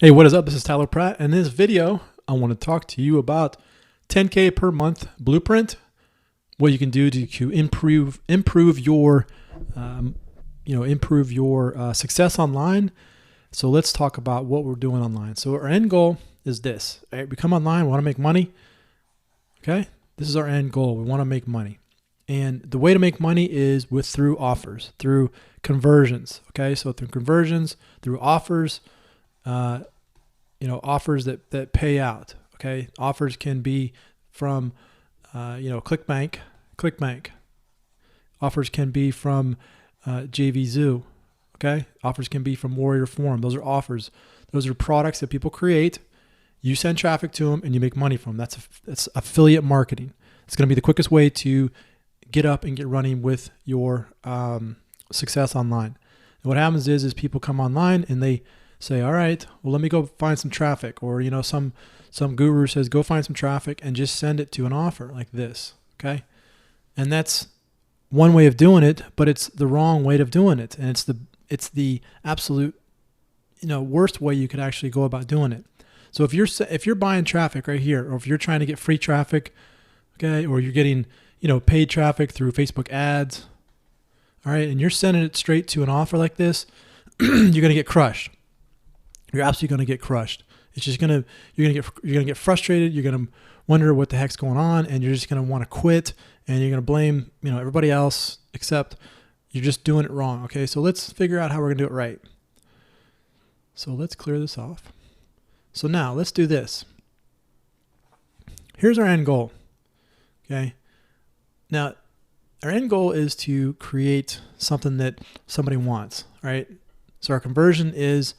Hey, what is up? This is Tyler Pratt. In this video, I want to talk to you about 10K per month blueprint, what you can do to improve your success online. So let's talk about what we're doing online. So our end goal is this. All right, we come online, we want to make money. Okay, this is our end goal. We want to make money, and the way to make money is through offers, through conversions. Okay, so through conversions, through offers. Offers that pay out. Okay, offers can be from, ClickBank. Offers can be from JVZoo. Okay, offers can be from Warrior Forum. Those are offers. Those are products that people create. You send traffic to them and you make money from them. That's affiliate marketing. It's going to be the quickest way to get up and get running with your success online. And what happens is people come online and they say, all right, well, let me go find some traffic. Or, some guru says, go find some traffic and just send it to an offer like this. Okay. And that's one way of doing it, but it's the wrong way of doing it. And it's the absolute, worst way you could actually go about doing it. So if you're buying traffic right here, or if you're trying to get free traffic, okay, or you're getting, paid traffic through Facebook ads, all right, and you're sending it straight to an offer like this, you're going to get crushed. You're absolutely going to get crushed. It's just you're going to get frustrated. You're going to wonder what the heck's going on, and you're just going to want to quit, and you're going to blame, everybody else, except you're just doing it wrong. Okay. So let's figure out how we're going to do it right. So let's clear this off. So now let's do this. Here's our end goal. Okay. Now our end goal is to create something that somebody wants, right? So our conversion is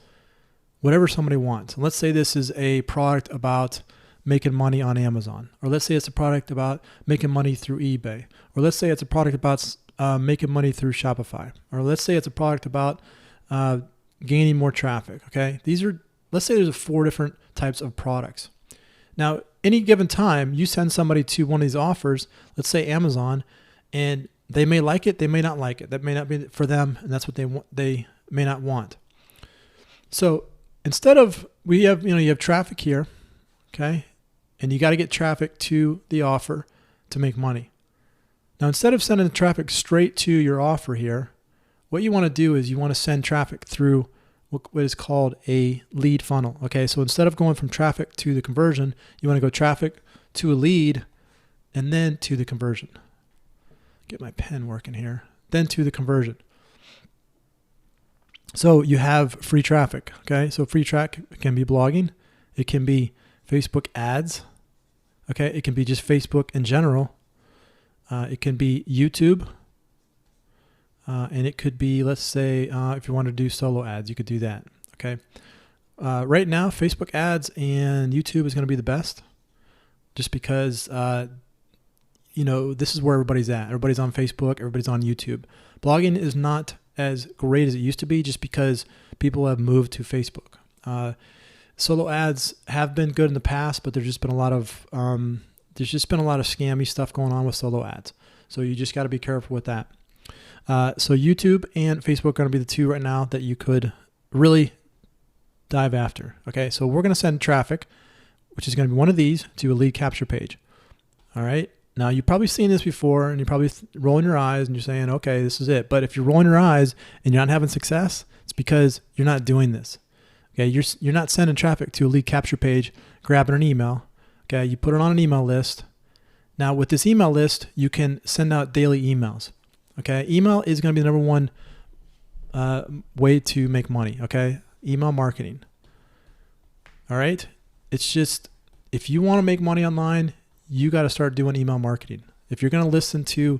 whatever somebody wants. And let's say this is a product about making money on Amazon, or let's say it's a product about making money through eBay, or let's say it's a product about making money through Shopify, or let's say it's a product about gaining more traffic. Okay, let's say there's 4 different types of products. Now, any given time, you send somebody to one of these offers, let's say Amazon, and they may like it, they may not like it. That may not be for them, and that's what they want. They may not want. So instead of, you have traffic here, okay, and you got to get traffic to the offer to make money. Now, instead of sending the traffic straight to your offer here, what you want to do is you want to send traffic through what is called a lead funnel. Okay, so instead of going from traffic to the conversion, you want to go traffic to a lead and then to the conversion. Get my pen working here. Then to the conversion. So you have free traffic, okay? So free traffic can be blogging. It can be Facebook ads, okay? It can be just Facebook in general. It can be YouTube. And it could be, let's say, if you want to do solo ads, you could do that, okay? Right now, Facebook ads and YouTube is going to be the best just because, this is where everybody's at. Everybody's on Facebook. Everybody's on YouTube. Blogging is not as great as it used to be just because people have moved to Facebook. Solo ads have been good in the past, but there's just been a lot of scammy stuff going on with solo ads. So you just got to be careful with that. So YouTube and Facebook are going to be the 2 right now that you could really dive after. Okay, so we're going to send traffic, which is going to be one of these, to a lead capture page. All right. Now, you've probably seen this before, and you're probably rolling your eyes, and you're saying, okay, this is it. But if you're rolling your eyes and you're not having success, it's because you're not doing this. Okay, you're not sending traffic to a lead capture page, grabbing an email. Okay, you put it on an email list. Now, with this email list, you can send out daily emails. Okay, email is going to be the number one way to make money. Okay, email marketing. All right, it's just, if you want to make money online, you got to start doing email marketing. If you're going to listen to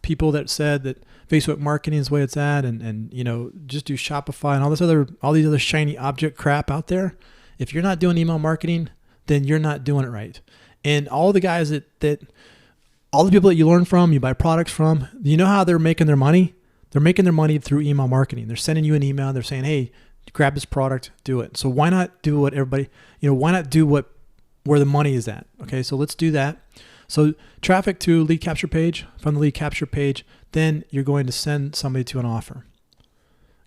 people that said that Facebook marketing is the way it's at, and just do Shopify and all these other shiny object crap out there, if you're not doing email marketing, then you're not doing it right. And all the guys all the people that you learn from, you buy products from, you know how they're making their money? They're making their money through email marketing. They're sending you an email. They're saying, hey, grab this product, do it. So why not do what everybody, why not do where the money is at? Okay, so let's do that. So traffic to lead capture page. From the lead capture page, then you're going to send somebody to an offer.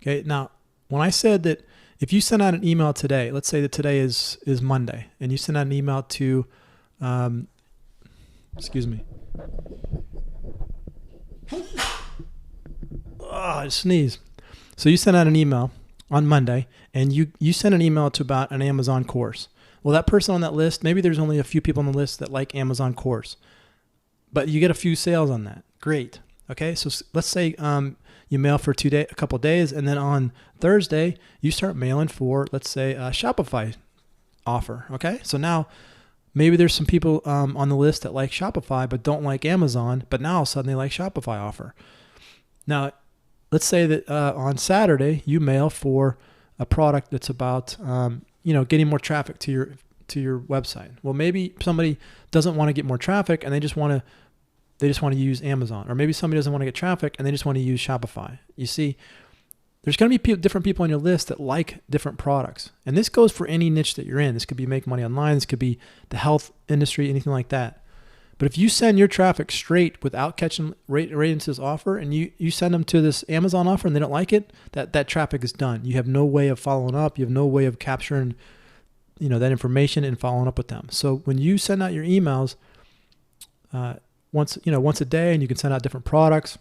Okay, now when I said that If you send out an email today, let's say that today is Monday, and you send out an email to, excuse me. I sneeze. So you send out an email on Monday, and you send an email to about an Amazon course. Well, that person on that list, maybe there's only a few people on the list that like Amazon course, but you get a few sales on that. Great. Okay, so let's say you mail for a couple of days, and then on Thursday you start mailing for, let's say, a Shopify offer. Okay, so now maybe there's some people on the list that like Shopify but don't like Amazon, but now all of a sudden they like Shopify offer. Now, let's say that on Saturday you mail for a product that's about getting more traffic to your website. Well, maybe somebody doesn't want to get more traffic and they just want to use Amazon, or maybe somebody doesn't want to get traffic and they just want to use Shopify. You see, there's going to be different people on your list that like different products, and this goes for any niche that you're in. This could be make money online. This could be the health industry, anything like that. But if you send your traffic straight without catching right into this offer, and you send them to this Amazon offer and they don't like it, that traffic is done. You have no way of following up. You have no way of capturing, that information and following up with them. So when you send out your emails, once a day, and you can send out different products,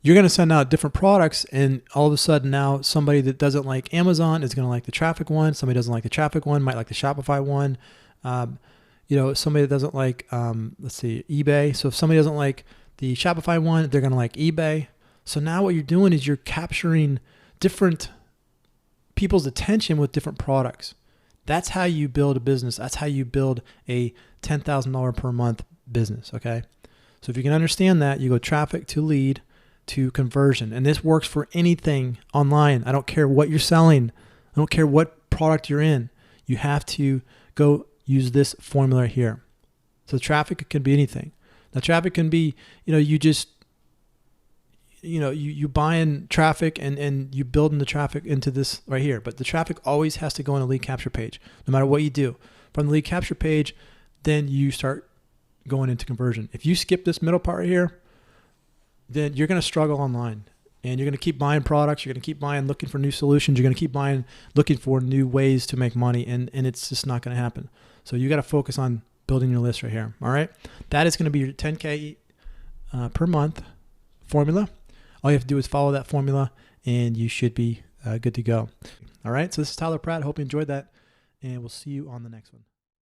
you're going to send out different products, and all of a sudden now somebody that doesn't like Amazon is going to like the traffic one. Somebody doesn't like the traffic one might like the Shopify one. Somebody that doesn't like, eBay. So if somebody doesn't like the Shopify one, they're going to like eBay. So now what you're doing is you're capturing different people's attention with different products. That's how you build a business. That's how you build a $10,000 per month business. Okay. So if you can understand that, you go traffic to lead to conversion. And this works for anything online. I don't care what you're selling. I don't care what product you're in. You have to go use this formula here. So traffic can be anything. Now traffic can be, you buying traffic and you building the traffic into this right here. But the traffic always has to go on a lead capture page, no matter what you do. From the lead capture page, then you start going into conversion. If you skip this middle part right here, then you're going to struggle online. And you're going to keep buying products. You're going to keep buying, looking for new solutions. You're going to keep buying, looking for new ways to make money. And it's just not going to happen. So you got to focus on building your list right here. All right. That is going to be your 10K per month formula. All you have to do is follow that formula and you should be good to go. All right. So this is Tyler Pratt. I hope you enjoyed that, and we'll see you on the next one.